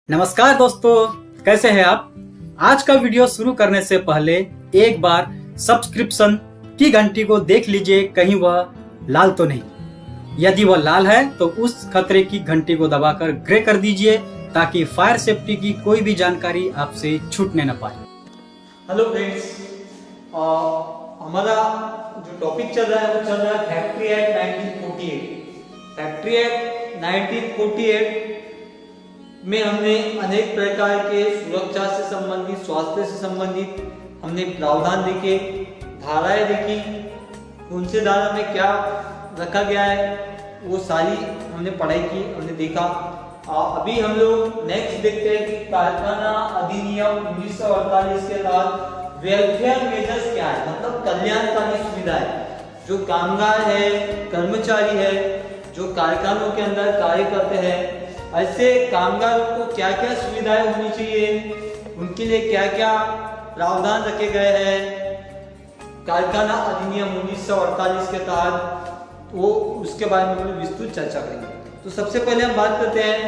नमस्कार दोस्तों, कैसे हैं आप। आज का वीडियो शुरू करने से पहले एक बार सब्सक्रिप्शन की घंटी को देख लीजिए, कहीं वह लाल तो नहीं। यदि वह लाल है तो उस खतरे की घंटी को दबाकर ग्रे कर दीजिए ताकि फायर सेफ्टी की कोई भी जानकारी आपसे छूटने न पाए। हेलो फ्रेंड्स, हमारा जो टॉपिक चल रहा है वो चल रहा है फैक्ट्री एक्ट 1948। फैक्ट्री एक्ट 1948 में हमने अनेक प्रकार के सुरक्षा से संबंधित, स्वास्थ्य से संबंधित हमने प्रावधान देखे, धाराएं देखी, कौन से धारा में क्या रखा गया है वो सारी हमने पढ़ाई की, हमने देखा। अभी हम लोग नेक्स्ट देखते हैं कि कारखाना अधिनियम 1948 के तहत वेलफेयर मेजर्स क्या है, मतलब कल्याणकारी सुविधाएं जो कामगार है, कर्मचारी है, जो कारखानों के अंदर कार्य करते हैं, ऐसे कामगारों को क्या क्या सुविधाएं होनी चाहिए, उनके लिए क्या क्या प्रावधान रखे गए हैं कारखाना अधिनियम 1948 के तहत, वो उसके बारे में हम विस्तृत चर्चा करेंगे। तो सबसे पहले हम बात करते हैं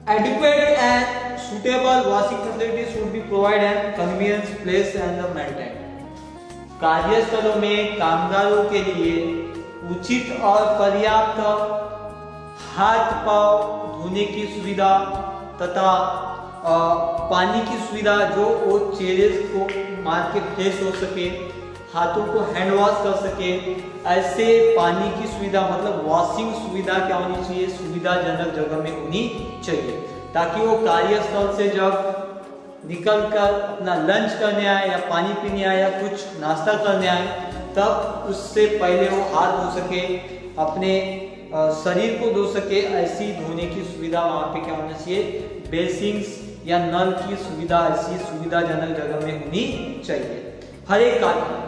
adequate and suitable washing facilities should be provided and convenience place and maintained। कार्यस्थलों में कामगारों के लिए उचित और पर्याप्त हाथ पांव धोने की सुविधा तथा पानी की सुविधा, जो वो चेहरे को मार के फ्रेश हो सके, हाथों को हैंड वॉश कर सके, ऐसे पानी की सुविधा मतलब वॉशिंग सुविधा क्या होनी चाहिए, सुविधाजनक जगह में होनी चाहिए, ताकि वो कार्यस्थल से जब निकल कर अपना लंच करने आए या पानी पीने आए या कुछ नाश्ता करने आए, तब उससे पहले वो हाथ धो सके, अपने शरीर को धो सके। ऐसी धोने की सुविधा वहाँ पे क्या होना चाहिए, बेसिंग्स या नल की सुविधा ऐसी सुविधाजनक जगह में होनी चाहिए हर एक कारखाना।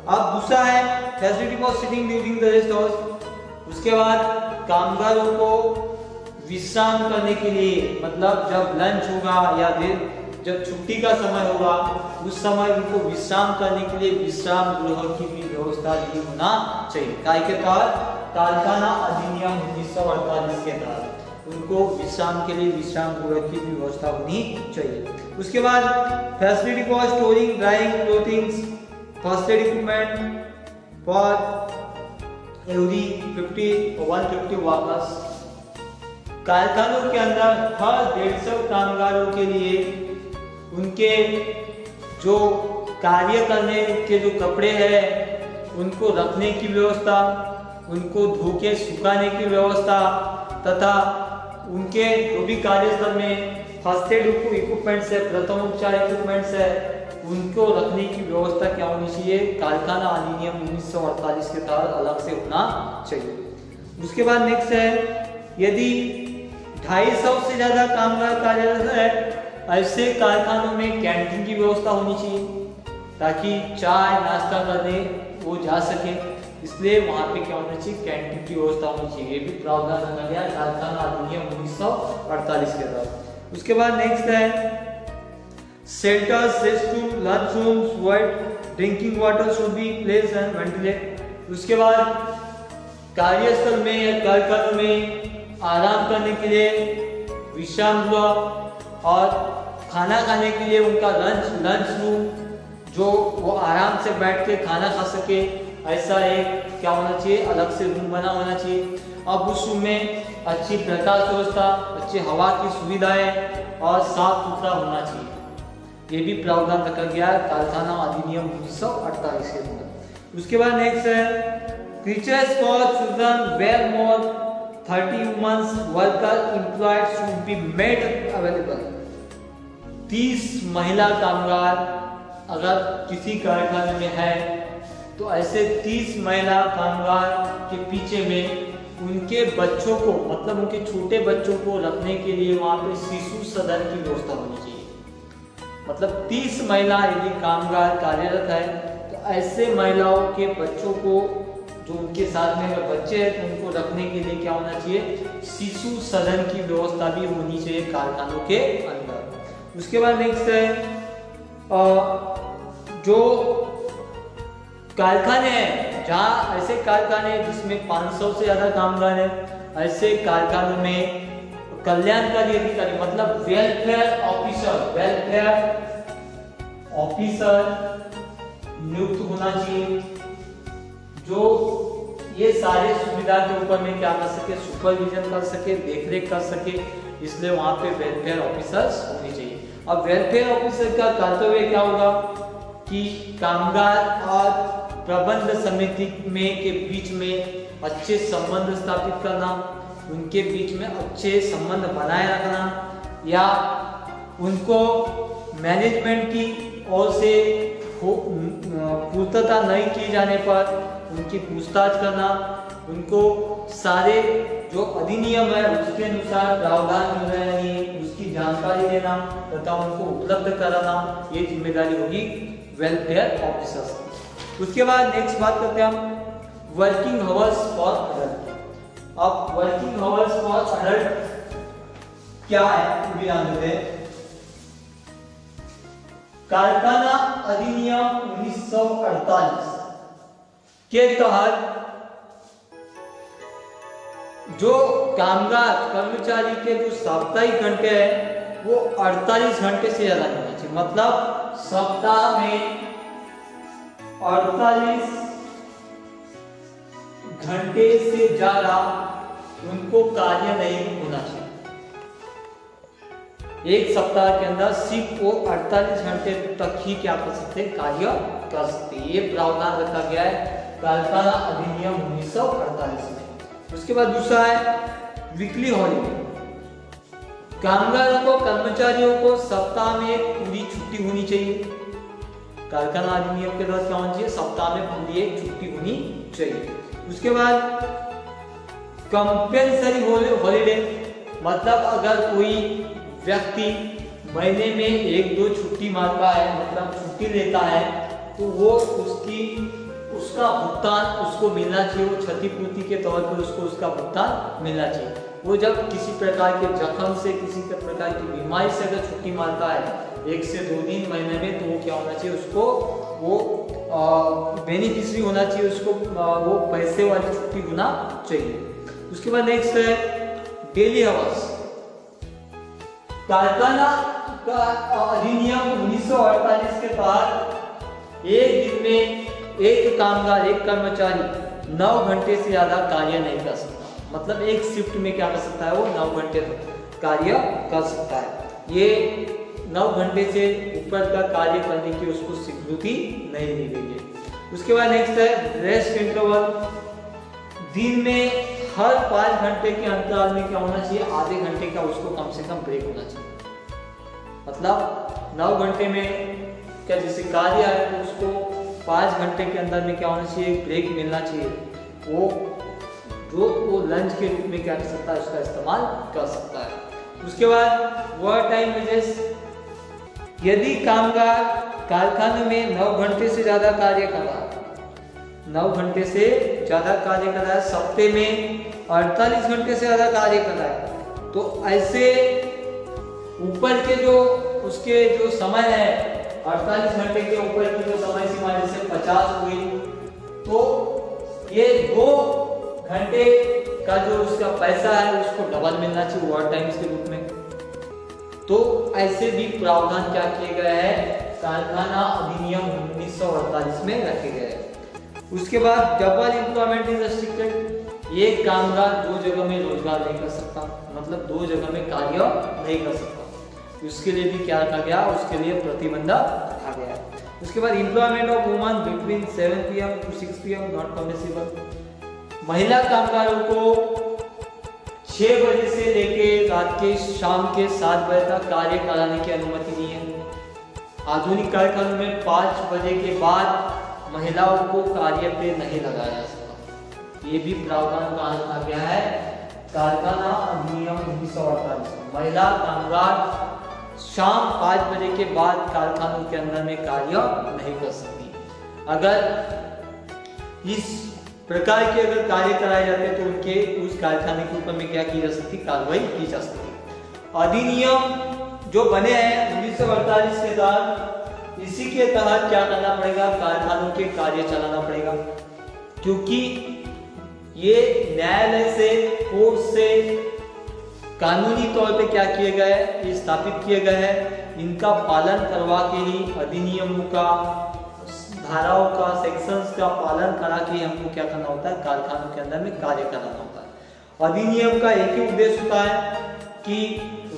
अब दूसरा है facility for sitting during the rest hours. उसके बाद कामगारों को विश्राम करने के लिए, मतलब जब लंच होगा या जब छुट्टी का समय होगा उस समय उनको विश्राम करने के लिए विश्राम गृह की भी व्यवस्था भी होना चाहिए। काय के तहत कारखाना अधिनियम 1948 के तहत उनको विश्राम के लिए विश्राम गृह की भी व्यवस्था होनी चाहिए। उसके बाद facility for storing drawing clothings, first aid equipment for every 150 workers. कारखानों के अंदर हर 150 कामगारों के लिए उनके जो कार्य करने के जो कपड़े हैं उनको रखने की व्यवस्था, उनको धो के सुखाने की व्यवस्था तथा उनके जो भी कार्यस्थल में फर्स्ट एड इक्विपमेंट्स है, प्रथम उपचार इक्विपमेंट्स है, उनको रखने की व्यवस्था क्या होनी चाहिए, कारखाना अधिनियम 1948 के तहत अलग से होना चाहिए। उसके बाद नेक्स्ट है, यदि 250 से ज्यादा कामगार कार्यरत है, ऐसे कारखानों में कैंटीन की व्यवस्था होनी चाहिए ताकि चाय नाश्ता करने वो जा सके, इसलिए वहां पे क्या होना चाहिए, कैंटीन की व्यवस्था होनी चाहिए। ये भी प्रावधान रखा गया कारखाना अधिनियम 1948 के तहत। उसके बाद नेक्स्ट है shelters, restroom, lunch rooms, white drinking water should be place and ventilate. उसके बाद कार्यस्थल में या कारखानों में आराम करने के लिए विश्राम गृह और खाना खाने के लिए उनका लंच रूम, जो वो आराम से बैठ के खाना खा सके, ऐसा एक क्या होना चाहिए, अलग से रूम बना होना चाहिए। अब उस रूम में अच्छी प्रकाश व्यवस्था, अच्छी हवा की सुविधाएं और साफ सुथरा होना चाहिए। ये भी प्रावधान रखा गया है कारखाना अधिनियम 1948 के तहत। उसके बाद नेक्स्ट है creatures for children where more 30 women's worker employed should be made available. 30 महिला कामगार अगर किसी कारखाने में है तो ऐसे 30 महिला कामगार के पीछे में उनके बच्चों को, मतलब उनके छोटे बच्चों को रखने के लिए वहां पे शिशु सदन की व्यवस्था होनी चाहिए। मतलब 30 महिला यदि कामगार कार्यरत है तो ऐसे महिलाओं के बच्चों को, जो उनके साथ में अगर बच्चे हैं तो उनको रखने के लिए क्या होना चाहिए, शिशु सदन की व्यवस्था भी होनी चाहिए कारखानों के अंदर। उसके बाद नेक्स्ट है जो कारखाने हैं, जहाँ ऐसे कारखाने जिसमें 500 से ज्यादा कामगार हैं, ऐसे कारखानों में कल्याणकारी अधिकारी मतलब वेलफेयर ऑफिसर नियुक्त होना चाहिए, जो ये सारे सुविधा के ऊपर में क्या कर सके, सुपरविजन कर सके, देखरेख कर सके, इसलिए वहां पे वेलफेयर ऑफिसर्स होने चाहिए। अब वेलफेयर ऑफिसर का कर्तव्य क्या होगा कि कामगार और प्रबंध समिति में के बीच में अच्छे संबंध स्थापित करना, उनके बीच में अच्छे संबंध बनाए रखना, या उनको मैनेजमेंट की ओर से पूर्तता नहीं किए जाने पर उनकी पूछताछ करना, उनको सारे जो अधिनियम है उसके अनुसार प्रावधान मिल रहे हैं उसकी जानकारी देना तथा उनको उपलब्ध कराना, ये जिम्मेदारी होगी वेलफेयर ऑफिसर्स। उसके बाद नेक्स्ट बात करते हैं हम वर्किंग आवर्स फॉर अडल्ट। अब वर्किंग आवर्स फॉर अडल्ट क्या है भी जान लेते हैं। कारखाना अधिनियम 1948 के तहत जो कामगार कर्मचारी के जो साप्ताहिक घंटे हैं वो 48 घंटे से ज्यादा नहीं होना चाहिए, मतलब सप्ताह में 48 घंटे से ज्यादा उनको कार्य नहीं होना चाहिए। एक सप्ताह के अंदर सिर्फ वो 48 घंटे तक ही क्या कर सकते हैं, कार्य कर सकते हैं। ये प्रावधान रखा गया है कारखाना अधिनियम 1948 में। उसके बाद दूसरा है वीकली हॉलीडे। कामगारों को, कर्मचारियों को सप्ताह में पूरी छुट्टी होनी चाहिए। कारखाना अधिनियम के तहत क्या होना चाहिए, सप्ताह में पूरी एक छुट्टी होनी चाहिए। उसके बाद कंपेंसरी हॉलीडे, मतलब अगर कोई व्यक्ति महीने में 1-2 छुट्टी मारता है, मतलब छुट्टी लेता है, तो वो उसका भुगतान उसको मिलना चाहिए, वो क्षतिपूर्ति के तौर पर उसको उसका भुगतान मिलना चाहिए। वो जब किसी प्रकार के जख्म से, किसी प्रकार की बीमारी से अगर छुट्टी मारता है 1 से 2 दिन महीने में, तो वो क्या होना चाहिए, उसको वो बेनिफिशियरी होना चाहिए, उसको वो पैसे वाली छुट्टी होना चाहिए। उसके बाद नेक्स्ट है डेली आवर्स। कारखाना का अधिनियम 1948 के तहत एक दिन में एक कामगार, एक कर्मचारी 9 घंटे से ज्यादा कार्य नहीं कर सकता, मतलब एक शिफ्ट में क्या कर सकता है, वो 9 घंटे तक कार्य कर सकता है। ये 9 घंटे से ऊपर का कार्य करने की उसको स्वीकृति नहीं दी गई है। उसके बाद नेक्स्ट है रेस्ट इंटरवल। दिन में हर 5 घंटे के अंतराल में क्या होना चाहिए, आधे घंटे का उसको कम से कम ब्रेक होना चाहिए। मतलब 9 घंटे में क्या जैसे कार्य है तो उसको 5 घंटे के अंदर में क्या होना चाहिए, ब्रेक मिलना चाहिए। वो लंच के रूप में क्या कर सकता है, उसका इस्तेमाल कर सकता है। उसके बाद वर्क टाइम वेजेस। यदि कामगार कारखाने में 9 घंटे से ज्यादा कार्य कर रहा है, 9 घंटे से ज्यादा कार्य कर रहा है, सप्ताह में 48 घंटे से ज्यादा कार्य कर रहा है, तो ऐसे ऊपर के जो उसके जो समय है 48 घंटे के ऊपर की जो समय सीमा जैसे 50 हुई, तो ये 2 घंटे का जो उसका पैसा है उसको डबल मिलना चाहिए ओवर टाइम्स के रूप में। तो ऐसे भी प्रावधान क्या किए गए हैं, कारखाना अधिनियम 1948 में रखे गए हैं। उसके बाद डबल एम्प्लॉयमेंट इज रेस्ट्रिक्टेड। ये कामगार 2 जगह में रोजगार नहीं कर सकता, मतलब 2 जगह में कार्य नहीं कर सकता। उसके लिए भी क्या रखा गया, उसके लिए प्रतिबंध रखा गया। उसके बाद employment of woman between 7 PM to 6 PM not permissible. महिला कामगारों को 6 बजे से लेके रात के शाम के 7 बजे तक कार्य कराने की अनुमति नहीं है। आधुनिक कारखानों में 5 बजे के बाद महिलाओं को कार्य पे नहीं लगाया जा सकता। ये भी प्रावधान कहाँ रखा गया है, कारखाना अधिनियम 1948। महिला कामगार शाम 5 बजे के बाद कारखानों के अंदर में कार्य नहीं कर सकती। अगर इस प्रकार के अगर कार्य कराए जाते तो उनके उस कारखाने के ऊपर में क्या की जा सकती, कार्रवाई की जा सकती। अधिनियम जो बने हैं 1948 के तहत, इसी के तहत क्या करना पड़ेगा, कारखानों के कार्य चलाना पड़ेगा, क्योंकि ये न्यायालय से, कोर्ट से कानूनी तौर पे क्या किए गए, ये स्थापित किए गए हैं, इनका पालन करवा के ही अधिनियमों का, धाराओं का, सेक्शंस का पालन करा के हमको क्या करना होता है, कारखानों के अंदर में कार्य कराना होता है। अधिनियम का एक ही उद्देश्य होता है कि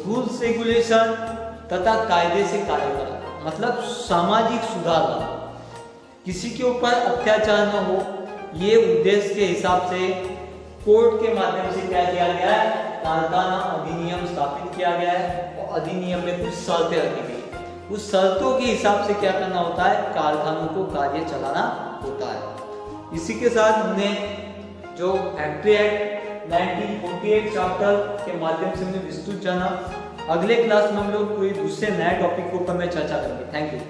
रूल्स रेगुलेशन तथा कायदे से कार्य कराना, मतलब सामाजिक सुधार लाना, किसी के ऊपर अत्याचार न हो, ये उद्देश्य के हिसाब से कोर्ट के माध्यम से क्या किया गया है, कारखाना अधिनियम स्थापित किया गया है और अधिनियम में कुछ शर्तें रखी गई। उस शर्तों के हिसाब से क्या करना होता है, कारखानों को कार्य चलाना होता है। इसी के साथ हमने जो फैक्ट्री एक्ट 1948 चैप्टर के माध्यम से हमने विस्तृत जाना। अगले क्लास में हम लोग कोई दूसरे नए टॉपिक के ऊपर में चर्चा करेंगे। Thank you.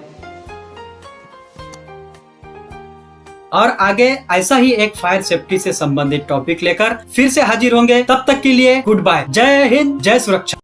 और आगे ऐसा ही एक फायर सेफ्टी से संबंधित टॉपिक लेकर फिर से हाजिर होंगे। तब तक के लिए गुड बाय। जय हिंद, जय सुरक्षा।